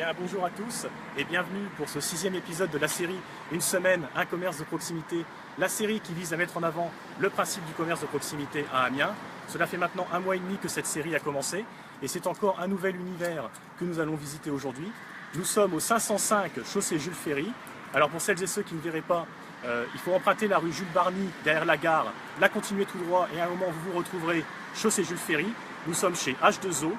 Bien, bonjour à tous et bienvenue pour ce 6e épisode de la série Une semaine, un commerce de proximité. La série qui vise à mettre en avant le principe du commerce de proximité à Amiens. Cela fait maintenant 1 mois et demi que cette série a commencé et c'est encore un nouvel univers que nous allons visiter aujourd'hui. Nous sommes au 505 chaussée Jules Ferry. Alors pour celles et ceux qui ne verraient pas, il faut emprunter la rue Jules Barny derrière la gare, la continuer tout droit et à un moment vous vous retrouverez chaussée Jules Ferry. Nous sommes chez H2O.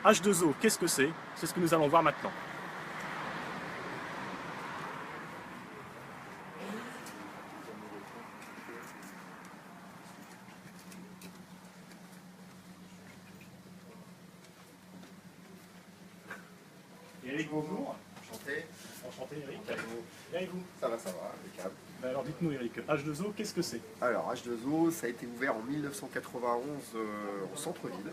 H2O, qu'est-ce que c'est? C'est ce que nous allons voir maintenant. Eric, bonjour. Enchanté. Enchanté Eric. Allez-vous? Bien et vous? Ça va, impeccable. Alors dites-nous Eric, H2O, qu'est-ce que c'est? Alors H2O, ça a été ouvert en 1991 au centre-ville,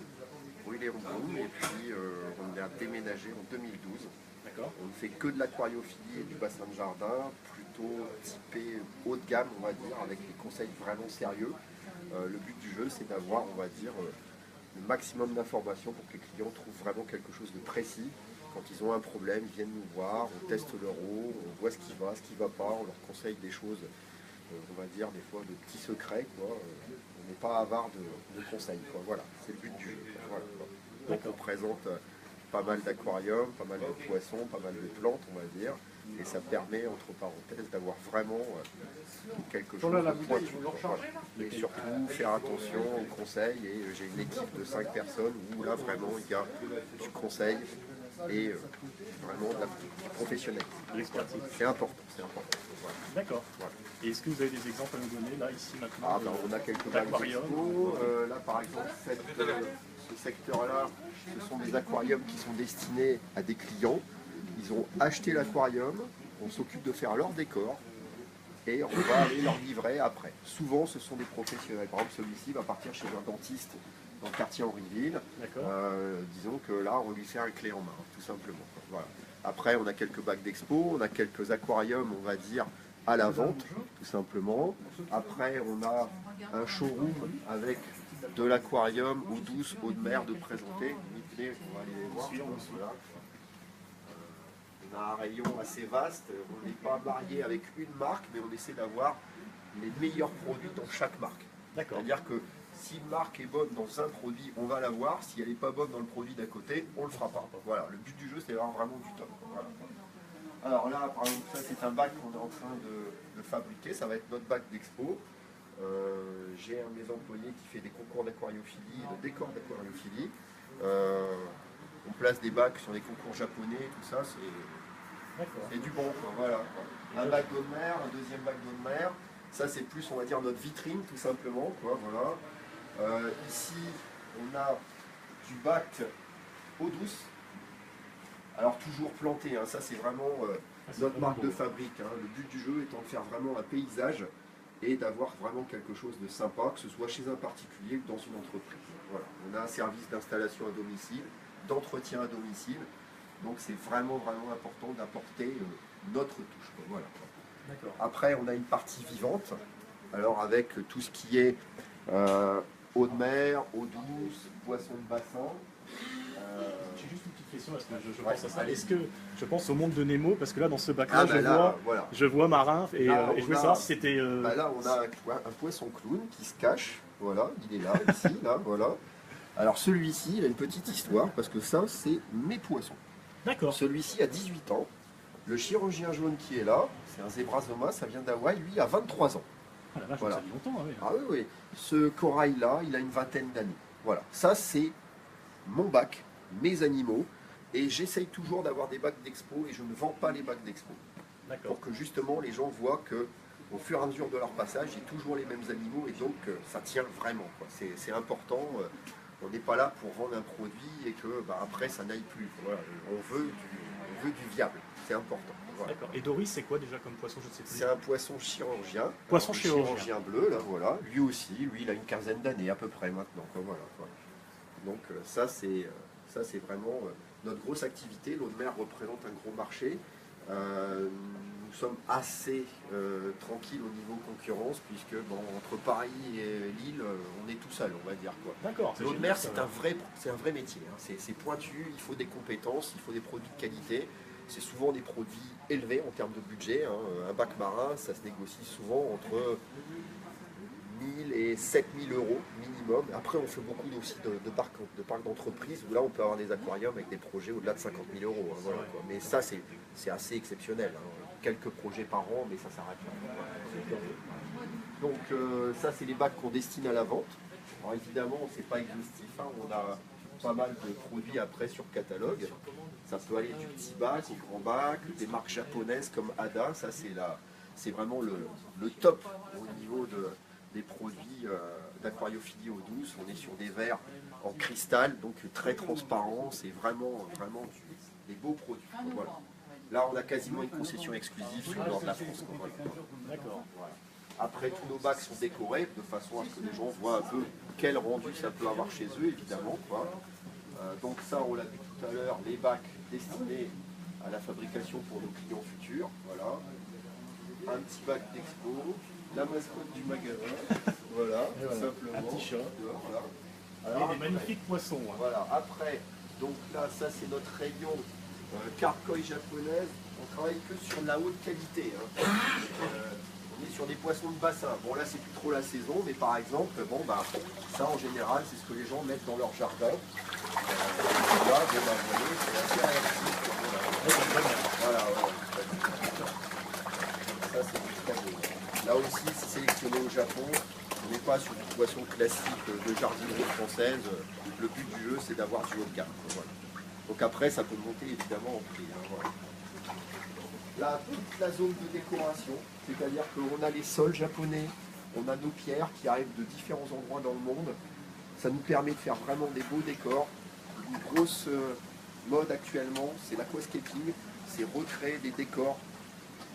rue Léon Blum, et puis on a déménagé en 2012. D'accord. On ne fait que de l'aquariophilie et du bassin de jardin, plutôt typé haut de gamme, on va dire, avec des conseils vraiment sérieux. Le but du jeu, c'est d'avoir, on va dire, le maximum d'informations pour que les clients trouvent vraiment quelque chose de précis. Quand ils ont un problème, ils viennent nous voir, on teste leur eau, on voit ce qui va pas, on leur conseille des choses, on va dire des fois de petits secrets, quoi. On n'est pas avare de conseils, quoi. Voilà, c'est le but du jeu, quoi. Voilà, quoi. Donc on présente pas mal d'aquariums, pas mal de poissons, pas mal de plantes, on va dire, et ça permet, entre parenthèses, d'avoir vraiment quelque chose de pointu. Voilà. Et surtout, faire attention aux conseils, et j'ai une équipe de 5 personnes où là, vraiment, il y a du conseil, et vraiment du professionnel. L'expertise. C'est important, c'est important. Voilà. D'accord. Voilà. Et est-ce que vous avez des exemples à nous donner là, ici, maintenant? Ah, ben, on a quelques bacs d'aquarium. d'expo. Là, par exemple, ce secteur-là, ce sont des aquariums qui sont destinés à des clients. Ils ont acheté l'aquarium, on s'occupe de faire leur décor et on va aller leur livrer après. Souvent, ce sont des professionnels. Par exemple, celui-ci va partir chez un dentiste dans le quartier Henryville. Disons que là, on lui fait un clé en main, tout simplement. Voilà. Après, on a quelques bacs d'expo, on a quelques aquariums, on va dire, à la vente, tout simplement. Après, on a un showroom avec de l'aquarium, eau douce, eau de mer de présenter. On va aller les voir. Voilà. On a un rayon assez vaste. On n'est pas marié avec une marque, mais on essaie d'avoir les meilleurs produits dans chaque marque. C'est-à-dire que si une marque est bonne dans un produit, on va l'avoir. Si elle n'est pas bonne dans le produit d'à côté, on ne le fera pas. Voilà, le but du jeu, c'est d'avoir vraiment du top. Voilà. Alors là, par exemple, ça c'est un bac qu'on est en train de fabriquer. Ça va être notre bac d'expo. J'ai un de mes employés qui fait des concours d'aquariophilie, de décor d'aquariophilie. On place des bacs sur des concours japonais, tout ça, c'est du bon. Quoi, voilà. Un bac d'eau de mer, un deuxième bac d'eau de mer. Ça c'est plus, on va dire, notre vitrine, tout simplement. Quoi, voilà. Ici, on a du bac eau douce. Alors toujours planté, hein, ça c'est vraiment notre marque de fabrique. Hein. Le but du jeu étant de faire vraiment un paysage et d'avoir vraiment quelque chose de sympa, que ce soit chez un particulier ou dans une entreprise. Voilà. On a un service d'installation à domicile, d'entretien à domicile, donc c'est vraiment important d'apporter notre touche. Quoi. Voilà. Après, on a une partie vivante, alors avec tout ce qui est eau de mer, eau douce, poissons de bassin. J'ai juste une petite question, parce que je pense à ça. Est-ce que je pense au monde de Nemo, parce que là dans ce bac-là, je vois marin, et je voulais savoir si c'était... Là on a un poisson clown qui se cache, voilà, il est là, ici, là, voilà. Alors celui-ci, il a une petite histoire, parce que ça, c'est mes poissons. D'accord. Celui-ci a 18 ans. Le chirurgien jaune qui est là, c'est un zébrazoma, ça vient d'Hawaï, lui a 23 ans. Ah la vache, voilà. Ça fait longtemps, oui. Ah oui. Ce corail-là, il a une vingtaine d'années. Voilà, ça c'est mon bac, mes animaux, et j'essaye toujours d'avoir des bacs d'expo, et je ne vends pas les bacs d'expo. Pour que justement les gens voient que au fur et à mesure de leur passage, j'ai toujours les mêmes animaux, et donc ça tient vraiment. C'est important. On n'est pas là pour vendre un produit et que après ça n'aille plus. Voilà. On veut du viable, c'est important. Voilà. D'accord. Et Doris, c'est quoi déjà comme poisson? Je ne sais plus. C'est un poisson chirurgien. Poisson chirurgien bleu, là, voilà. Lui aussi, il a une quinzaine d'années à peu près maintenant. Voilà. Donc ça c'est vraiment notre grosse activité. L'eau de mer représente un gros marché. Nous sommes assez tranquilles au niveau concurrence, puisque entre Paris et Lille, on est tout seul, on va dire. D'accord. L'eau de mer, c'est un vrai métier. Hein. C'est pointu, il faut des compétences, il faut des produits de qualité. c'est souvent des produits élevés en termes de budget. Hein. Un bac marin, ça se négocie souvent entre 1000 et 7000 euros minimum. Après, on fait beaucoup aussi de parcs d'entreprise où là, on peut avoir des aquariums avec des projets au-delà de 50 000 euros. Hein, voilà, quoi. Mais ça, c'est assez exceptionnel. Hein. Quelques projets par an, mais ça s'arrête là. Donc, ça, c'est les bacs qu'on destine à la vente. Alors, évidemment, c'est pas exhaustif. Hein. On a pas mal de produits après sur catalogue. Ça peut aller du petit bac au grand bac, des marques japonaises comme Ada. Ça, c'est vraiment le top au niveau des produits d'aquariophilie eau douce. On est sur des verres en cristal, donc très transparent. C'est vraiment des beaux produits. Voilà. Là, on a quasiment une concession exclusive sur le nord de la France. Voilà. D'accord. Voilà. Après, tous nos bacs sont décorés de façon à ce que les gens voient un peu quel rendu ça peut avoir chez eux, évidemment. Quoi. Donc ça, on l'a vu tout à l'heure, les bacs destinés à la fabrication pour nos clients futurs. Voilà. Un petit bac d'expo, la mascotte du magasin. Voilà, tout simplement. Un petit chat. Voilà. Alors, des magnifiques poissons. Hein. Voilà. Après, donc là, ça c'est notre rayon carpe koi japonaise. On travaille que sur de la haute qualité. Hein. On est sur des poissons de bassin. Bon là c'est plus trop la saison, mais par exemple, bon bah ça en général c'est ce que les gens mettent dans leur jardin. Là, bon bah vous voyez, c'est assez réactif. Voilà, ça c'est du très beau. Là aussi c'est sélectionné au Japon. On n'est pas sur du poisson classique de jardinerie française. Le but du jeu c'est d'avoir du haut de gamme. Voilà. Donc après ça peut monter évidemment en prix. Hein, voilà. Là, toute la zone de décoration, c'est-à-dire qu'on a les sols japonais, on a nos pierres qui arrivent de différents endroits dans le monde. Ça nous permet de faire vraiment des beaux décors. Une grosse mode actuellement, c'est l'aquascaping, c'est recréer des décors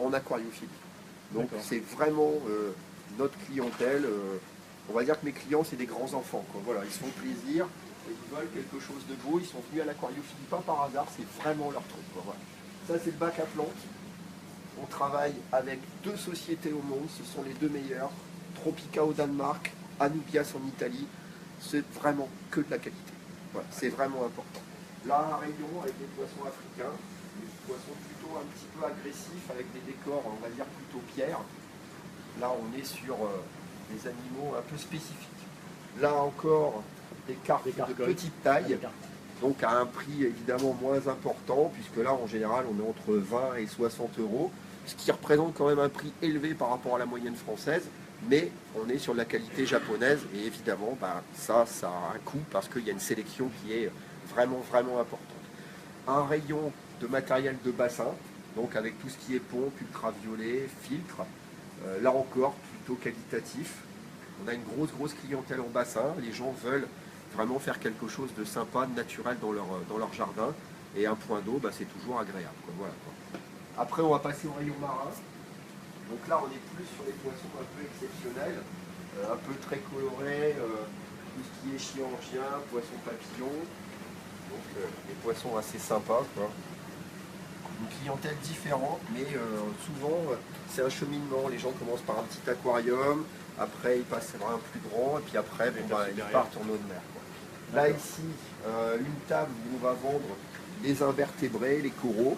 en aquariophilie. Donc c'est vraiment notre clientèle. On va dire que mes clients, c'est des grands enfants. Quoi. Voilà, ils se font plaisir, ils veulent quelque chose de beau, ils sont venus à l'aquariophilie pas par hasard, c'est vraiment leur truc. Quoi. Voilà. Ça, c'est le bac à plantes. On travaille avec 2 sociétés au monde, ce sont les 2 meilleures, Tropica au Danemark, Anubias en Italie, c'est vraiment que de la qualité. Voilà, c'est vraiment important. Là, un rayon avec des poissons africains, des poissons plutôt un petit peu agressifs, avec des décors, on va dire, plutôt pierre. Là, on est sur des animaux un peu spécifiques. Là encore, des carpes de petite taille. Donc à un prix évidemment moins important, puisque là en général on est entre 20 et 60 euros, ce qui représente quand même un prix élevé par rapport à la moyenne française, mais on est sur de la qualité japonaise, et évidemment ça a un coût, parce qu'il y a une sélection qui est vraiment importante. Un rayon de matériel de bassin, donc avec tout ce qui est pompe, ultraviolet, filtre, là encore plutôt qualitatif. On a une grosse clientèle en bassin, les gens veulent vraiment faire quelque chose de sympa, de naturel dans leur jardin. Et un point d'eau, c'est toujours agréable. Quoi. Voilà, quoi. Après, on va passer au rayon marin. Donc là, on est plus sur les poissons un peu exceptionnels, un peu très colorés, tout ce qui est chirurgien, poisson papillon. Donc des poissons assez sympas. Quoi. Une clientèle différente, mais souvent, c'est un cheminement. Les gens commencent par un petit aquarium, après ils passent par un plus grand, et puis après, ils partent en eau de mer. Quoi. Là ici, une table où on va vendre les invertébrés, les coraux.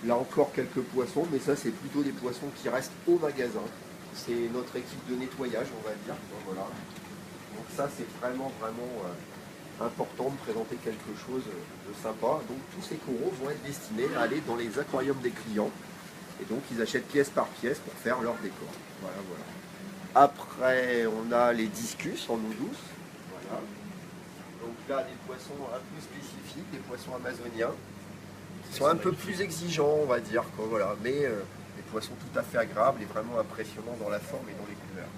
Là encore quelques poissons, mais ça c'est plutôt des poissons qui restent au magasin. C'est notre équipe de nettoyage, on va dire. Voilà. Donc ça c'est vraiment important de présenter quelque chose de sympa. Donc tous ces coraux vont être destinés à aller dans les aquariums des clients. Et donc ils achètent pièce par pièce pour faire leur décor. Voilà. Après on a les discus en eau douce. Voilà. Donc là, des poissons un peu spécifiques, des poissons amazoniens, qui sont un peu plus exigeants, on va dire, quoi, voilà. Mais des poissons tout à fait agréables et vraiment impressionnants dans la forme et dans les couleurs.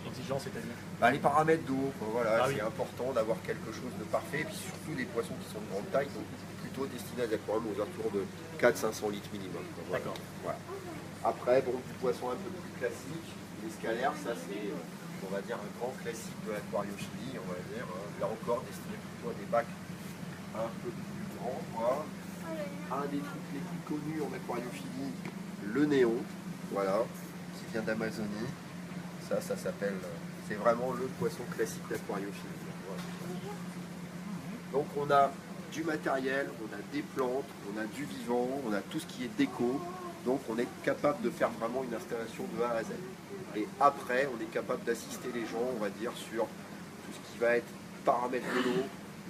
Exigeants, c'est-à-dire Les paramètres d'eau, voilà, c'est important d'avoir quelque chose de parfait, et puis surtout des poissons qui sont de grande taille, donc plutôt destinés à des aquariums aux alentours de 400-500 litres minimum. Quoi, voilà. D'accord. Voilà. Après, du poisson un peu plus classique, les scalaires, ça c'est, on va dire, un grand classique de l'aquariophilie, on va dire. Là encore, destiné plutôt à des bacs un peu plus grands. Quoi. Un des trucs les plus connus en aquariophilie, le néon, voilà, qui vient d'Amazonie. Ça s'appelle, c'est vraiment le poisson classique d'aquariophilie. Voilà. Donc on a du matériel, on a des plantes, on a du vivant, on a tout ce qui est déco. Donc on est capable de faire vraiment une installation de A à Z. Et après, on est capable d'assister les gens, on va dire, sur tout ce qui va être paramètres de l'eau,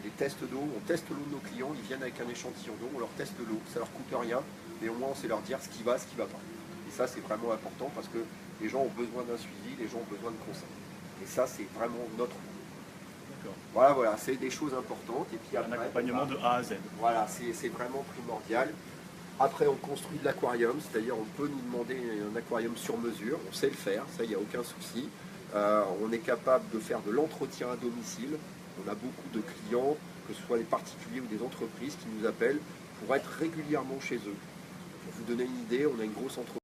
les tests d'eau. On teste l'eau de nos clients, ils viennent avec un échantillon d'eau, on leur teste l'eau, ça leur coûte rien, mais au moins on sait leur dire ce qui va, ce qui ne va pas. Et ça, c'est vraiment important parce que les gens ont besoin d'un suivi, les gens ont besoin de conseils. Et ça, c'est vraiment notre rôle. Voilà, c'est des choses importantes. Et puis après, un accompagnement de A à Z. Voilà, c'est vraiment primordial. Après, on construit de l'aquarium, c'est-à-dire on peut nous demander un aquarium sur mesure, on sait le faire, ça, il n'y a aucun souci. On est capable de faire de l'entretien à domicile. On a beaucoup de clients, que ce soit des particuliers ou des entreprises, qui nous appellent pour être régulièrement chez eux. Pour vous donner une idée, on a une grosse entreprise